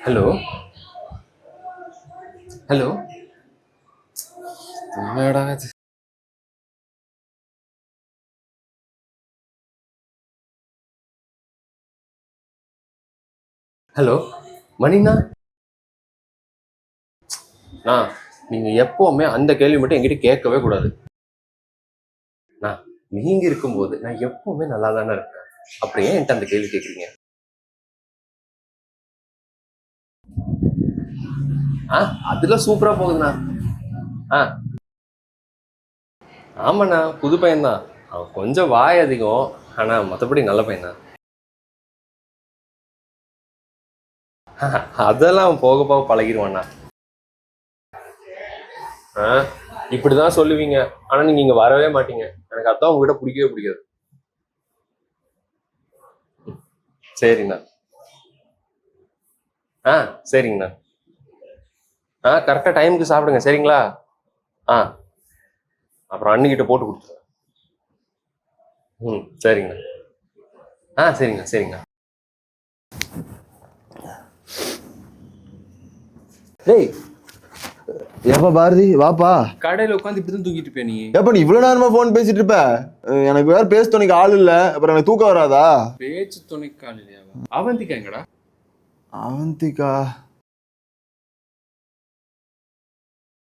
Hello hello. என்னடா இது? Hello மணிண்ணா. நீங்க எப்பவுமே அந்த கேள்வி மட்டும் என்கிட்ட கேட்கவே கூடாது. நான் நீங்க இருக்கும்போது நான் எப்பவுமே நல்லா தானே இருக்கேன். அப்புறம் ஏன் என்கிட்ட அந்த கேள்வி கேட்குறீங்க? அதெல்லாம் சூப்பரா போகுதுண்ணா. ஆ ஆமாண்ணா, புது பையன்தான். அவன் கொஞ்சம் வாய் அதிகம். ஆனா மற்றபடி நல்ல பையன்தான். அதெல்லாம் போக போக பழகிடுவாண்ணா. ஆ இப்படிதான் சொல்லுவீங்க. ஆனா நீங்க இங்க வரவே மாட்டீங்க. எனக்கு அதான் உங்ககிட்ட பிடிக்கவே பிடிக்காது. சரிண்ணா. ஆ சரிங்கண்ணா. கரெக்டா டைமுக்கு சாப்பிடுங்க சரிங்களா? ஆ அப்புறம் அண்ணிக்கிட்ட போட்டு கொடுத்துருவேன். ம் சரிங்கண்ணா. சரிங்கண்ணா சரிங்கண்ணா. டேய், ஏப்பா பாரதி வாப்பா. கடையில உட்காந்து இப்படிதான் தூங்கிட்டு இருப்பேன் நீ? ஏப்பா நீ இவ்வளவு நேரமா போன் பேசிட்டு இருப்ப? எனக்கு வேற பேச துணைக்கு ஆள் இல்ல, அப்புறம் எனக்கு தூக்கம் வராதா? பேச்சு துணைக்கால் இல்லையா? அவந்திக்கா எங்கடா? அவந்திகா